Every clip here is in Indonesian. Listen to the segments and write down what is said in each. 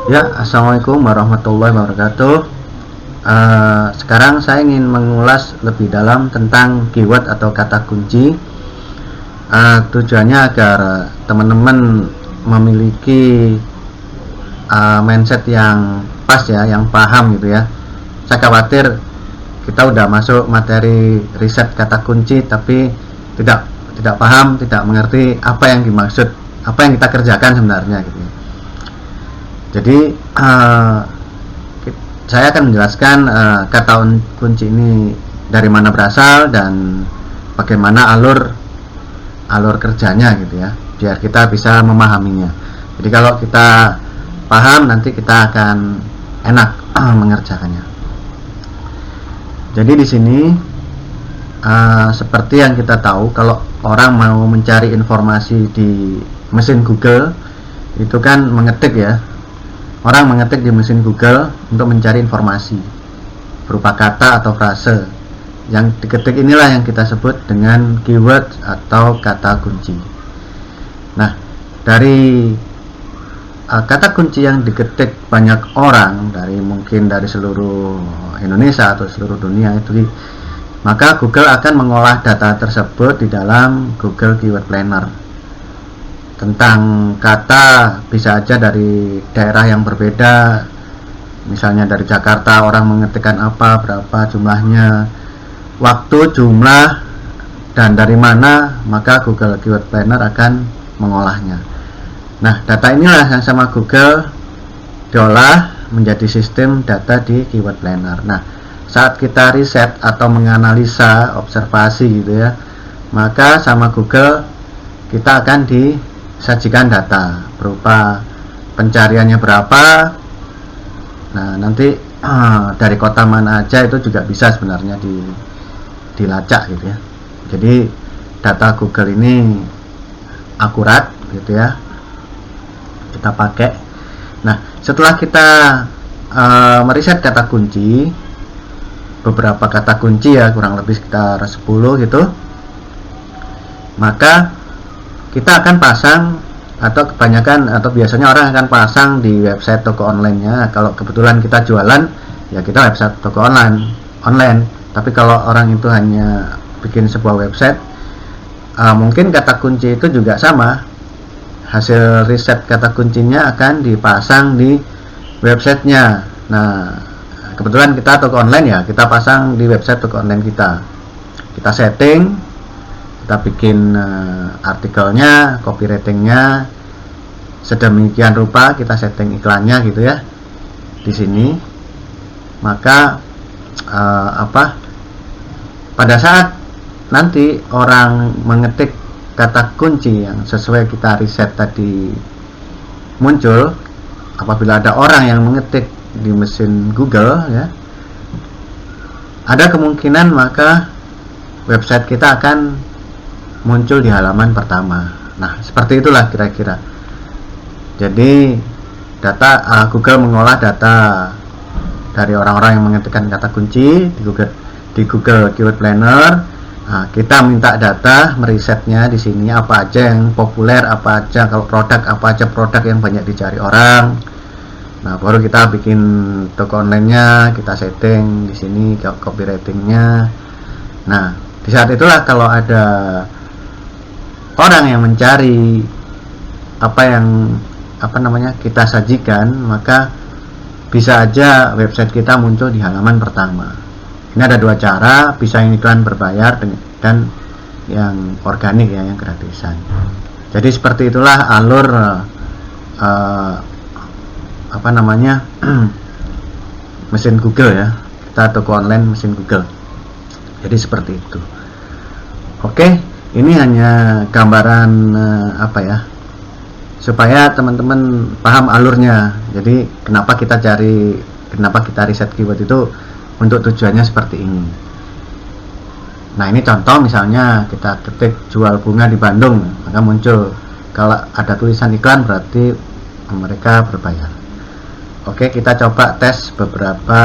Ya, assalamualaikum warahmatullahi wabarakatuh. Sekarang saya ingin mengulas lebih dalam tentang keyword atau kata kunci. Tujuannya agar teman-teman memiliki mindset yang pas ya, yang paham gitu ya. Saya khawatir kita udah masuk materi riset kata kunci tapi tidak paham, tidak mengerti apa yang dimaksud, apa yang kita kerjakan sebenarnya gitu ya. Jadi saya akan menjelaskan kata kunci ini dari mana berasal dan bagaimana alur kerjanya gitu ya, biar kita bisa memahaminya. Jadi kalau kita paham, nanti kita akan enak mengerjakannya. Jadi di sini seperti yang kita tahu, kalau orang mau mencari informasi di mesin Google itu kan mengetik ya. Orang mengetik di mesin Google untuk mencari informasi berupa kata atau frase. Yang diketik inilah yang kita sebut dengan keyword atau kata kunci. Nah, dari kata kunci yang diketik banyak orang, mungkin dari seluruh Indonesia atau seluruh dunia itu, maka Google akan mengolah data tersebut di dalam Google Keyword Planner. Tentang kata bisa aja dari daerah yang berbeda, misalnya dari Jakarta orang mengetikkan apa, berapa jumlahnya, waktu, jumlah, dan dari mana, maka Google Keyword Planner akan mengolahnya. Nah, data inilah yang sama Google diolah menjadi sistem data di Keyword Planner. Nah, saat kita riset atau menganalisa, observasi gitu ya, maka sama Google kita akan disajikan data berupa pencariannya berapa. Nah, nanti dari kota mana aja itu juga bisa sebenarnya dilacak gitu ya. Jadi data Google ini akurat gitu ya, kita pakai. Nah, setelah kita meriset kata kunci, beberapa kata kunci ya, kurang lebih sekitar 10 gitu, maka kita akan pasang, atau kebanyakan atau biasanya orang akan pasang di website toko online-nya. Kalau kebetulan kita jualan ya kita website toko online. Tapi kalau orang itu hanya bikin sebuah website, mungkin kata kunci itu juga sama. Hasil riset kata kuncinya akan dipasang di websitenya. Nah, kebetulan kita toko online ya, kita pasang di website toko online kita. Kita setting, kita bikin artikelnya, copywritingnya sedemikian rupa, kita setting iklannya gitu ya di sini. Maka pada saat nanti orang mengetik kata kunci yang sesuai kita riset tadi muncul, apabila ada orang yang mengetik di mesin Google ya, ada kemungkinan maka website kita akan muncul di halaman pertama. Nah, seperti itulah kira-kira. Jadi Google mengolah data dari orang-orang yang mengetikkan kata kunci di Google Keyword Planner. Nah, kita minta data, merisetnya di sini apa aja yang populer, apa aja kalau produk, apa aja produk yang banyak dicari orang. Nah, baru kita bikin toko online-nya, kita setting di sini copywriting-nya. Nah, di saat itulah kalau ada orang yang mencari apa namanya kita sajikan, maka bisa aja website kita muncul di halaman pertama. Ini ada dua cara, bisa yang iklan berbayar dan yang organik ya, yang gratisan. Jadi seperti itulah alur mesin Google ya, kita toko online mesin Google. Jadi seperti itu. Oke, ini hanya gambaran supaya teman-teman paham alurnya. Jadi kenapa kita riset keyword itu, untuk tujuannya seperti ini. Nah, ini contoh misalnya kita ketik jual bunga di Bandung, maka muncul. Kalau ada tulisan iklan berarti mereka berbayar. Oke, kita coba tes beberapa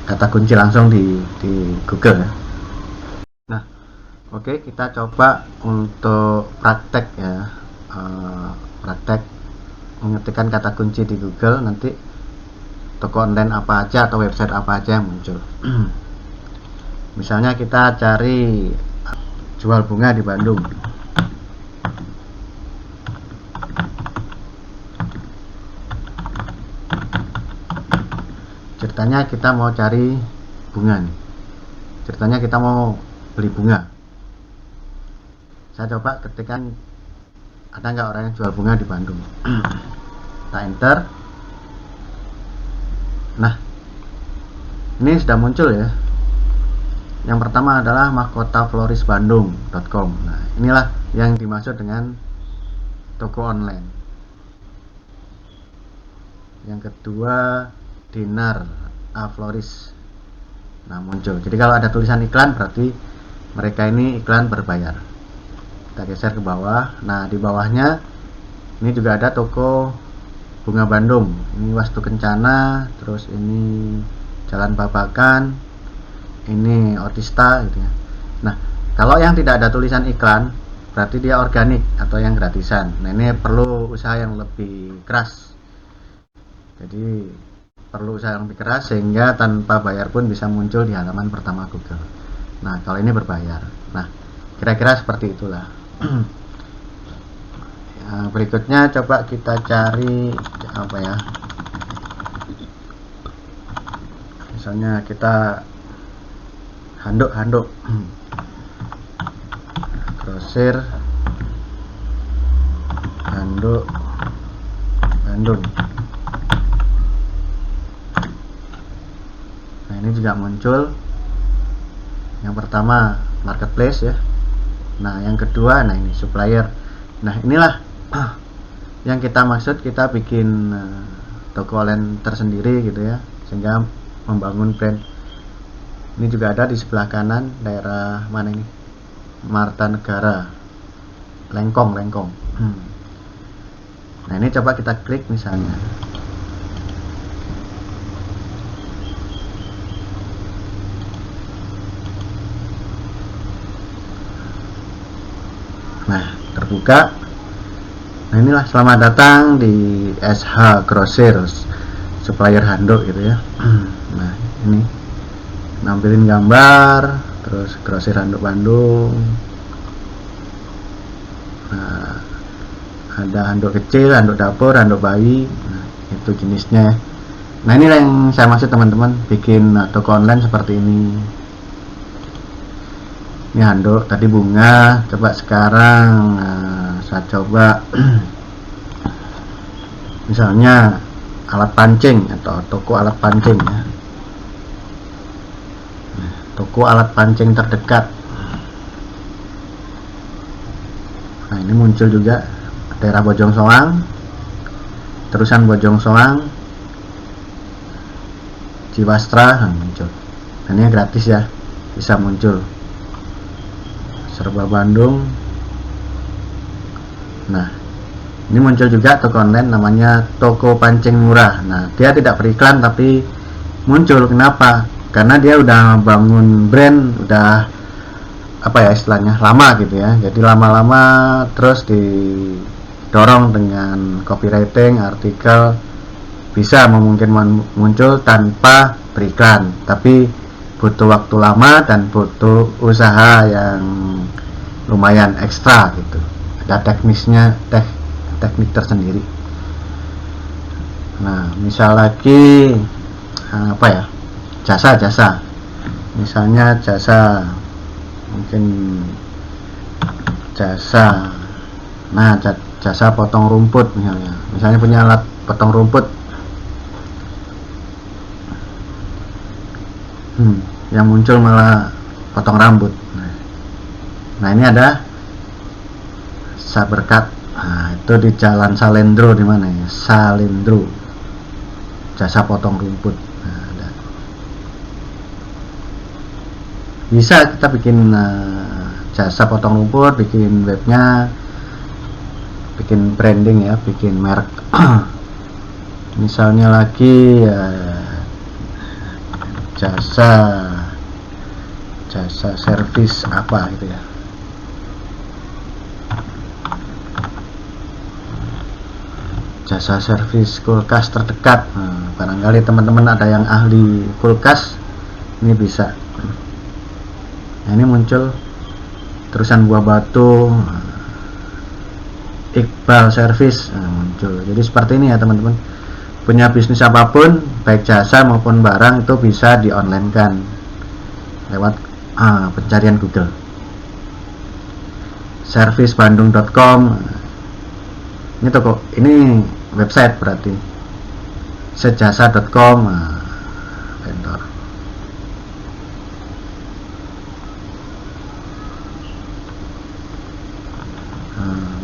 kata kunci langsung di Google ya. Nah, oke, kita coba untuk praktek ya, praktek mengetikkan kata kunci di Google, nanti toko online apa aja atau website apa aja yang muncul. Misalnya kita cari jual bunga di Bandung. Ceritanya kita mau cari bunga nih. Ceritanya kita mau beli bunga. Saya coba ketikkan ada nggak orang yang jual bunga di Bandung. Kita enter. Nah, ini sudah muncul ya. Yang pertama adalah mahkotaflorisbandung.com. Nah, inilah yang dimaksud dengan toko online. Yang kedua, Dinar A Floris. Nah, muncul. Jadi kalau ada tulisan iklan berarti mereka ini iklan berbayar. Kita geser ke bawah. Nah, di bawahnya ini juga ada toko bunga Bandung. Ini Wastu Kencana, terus ini Jalan Babakan, ini Otista gitu ya. Nah, kalau yang tidak ada tulisan iklan berarti dia organik atau yang gratisan. Nah, ini perlu usaha yang lebih keras. Jadi perlu usaha yang lebih keras sehingga tanpa bayar pun bisa muncul di halaman pertama Google. Nah, kalau ini berbayar. Nah, kira-kira seperti itulah. Berikutnya coba kita cari apa ya, misalnya kita handuk grosir handuk Bandung. Nah, ini juga muncul. Yang pertama marketplace ya. Nah, yang kedua, nah ini supplier. Nah, inilah yang kita maksud, kita bikin toko online tersendiri gitu ya, sehingga membangun brand. Ini juga ada di sebelah kanan, daerah mana ini, Marta Negara, Lengkong. Nah, ini coba kita klik misalnya. Nah, terbuka. Nah, inilah selamat datang di SH Grosir, supplier handuk gitu ya. Nah, ini nampilin gambar, terus grosir handuk Bandung. Nah, ada handuk kecil, handuk dapur, handuk bayi. Nah, itu jenisnya. Nah, inilah yang saya maksud teman-teman, bikin toko online seperti ini. Ini handuk, tadi bunga. Coba sekarang saya coba misalnya alat pancing atau toko alat pancing ya. Toko alat pancing terdekat. Nah, ini muncul juga daerah Bojong Soang, terusan Bojong Soang, Ciwastra. Nah, muncul. Nah, ini gratis ya, bisa muncul. Serba Bandung. Nah, ini muncul juga toko online namanya Toko Pancing Murah. Nah, dia tidak beriklan tapi muncul. Kenapa? Karena dia udah bangun brand, udah apa ya istilahnya, lama gitu ya. Jadi lama-lama terus didorong dengan copywriting, artikel, bisa mungkin muncul tanpa beriklan, tapi butuh waktu lama dan butuh usaha yang lumayan ekstra gitu. Ada teknisnya, teknik tersendiri. Nah, misal lagi apa ya, jasa, misalnya jasa, mungkin jasa, nah jasa potong rumput misalnya punya alat potong rumput. Yang muncul malah potong rambut. Nah, ini ada Saberkat. Nah, itu di Jalan Salendro, di mana ya? Salendro. Jasa potong rumput. Nah, ada. Bisa kita bikin jasa potong rumput, bikin webnya, bikin branding ya, bikin merek. Misalnya lagi jasa servis apa gitu ya. jasa servis kulkas terdekat. Nah, barangkali teman-teman ada yang ahli kulkas, ini bisa. Nah, ini muncul terusan buah batu, Iqbal Service, muncul. Jadi seperti ini ya teman-teman, punya bisnis apapun baik jasa maupun barang itu bisa di online kan lewat pencarian Google. Servicebandung.com, ini toko, ini website berarti. Sejasa.com, vendor.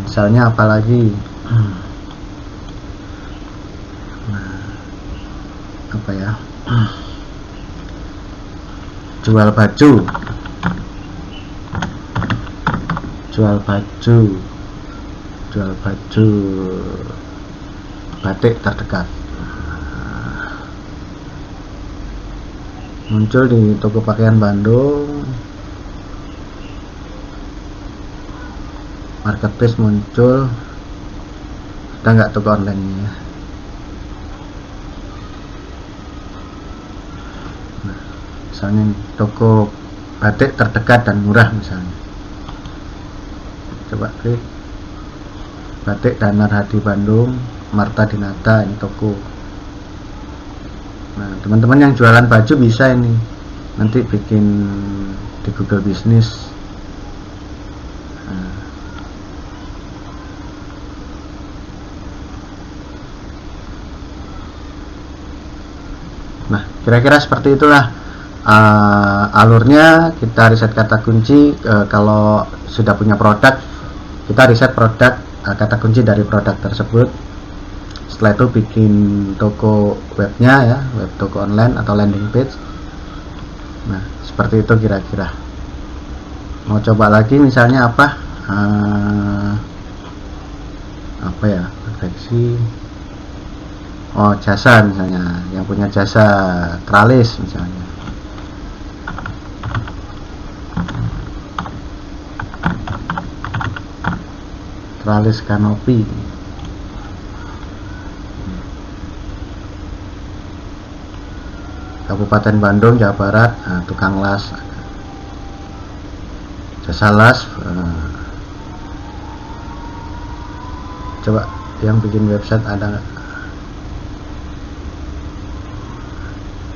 Misalnya apalagi, apa ya, jual baju batik terdekat, muncul di toko pakaian Bandung. Marketplace muncul, kita nggak toko online nya. Nah, misalnya toko batik terdekat dan murah misalnya, coba klik batik Danar Hadi Bandung, Marta Dinata, ini toko. Nah, teman-teman yang jualan baju bisa ini nanti bikin di Google Business. Nah, kira-kira seperti itulah alurnya. Kita riset kata kunci. Kalau sudah punya produk, kita riset produk, kata kunci dari produk tersebut. Setelah itu bikin toko webnya ya, web toko online atau landing page. Nah, seperti itu kira-kira. Mau coba lagi misalnya apa ya, konveksi. Oh, jasa misalnya, yang punya jasa tralis misalnya. Tralis kanopi. Kabupaten Bandung, Jawa Barat, tukang las, jasa las. Coba yang bikin website ada nggak?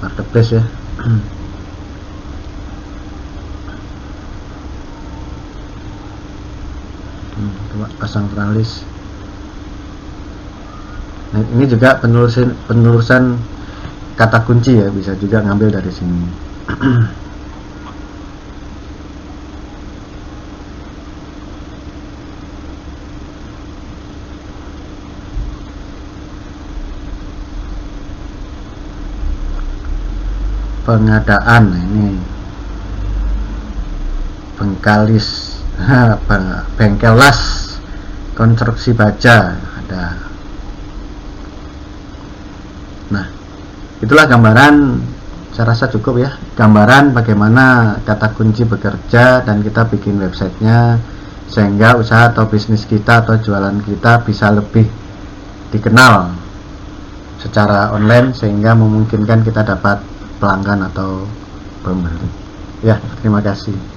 Marketplace ya. Coba pasang tralis. Nah, ini juga penelusuran kata kunci ya, bisa juga ngambil dari sini. Pengadaan, ini bengkalis, bengkel las, konstruksi baja ada. Nah, itulah gambaran, saya rasa cukup ya, gambaran bagaimana kata kunci bekerja dan kita bikin websitenya sehingga usaha atau bisnis kita atau jualan kita bisa lebih dikenal secara online sehingga memungkinkan kita dapat pelanggan atau pembeli. Ya, terima kasih.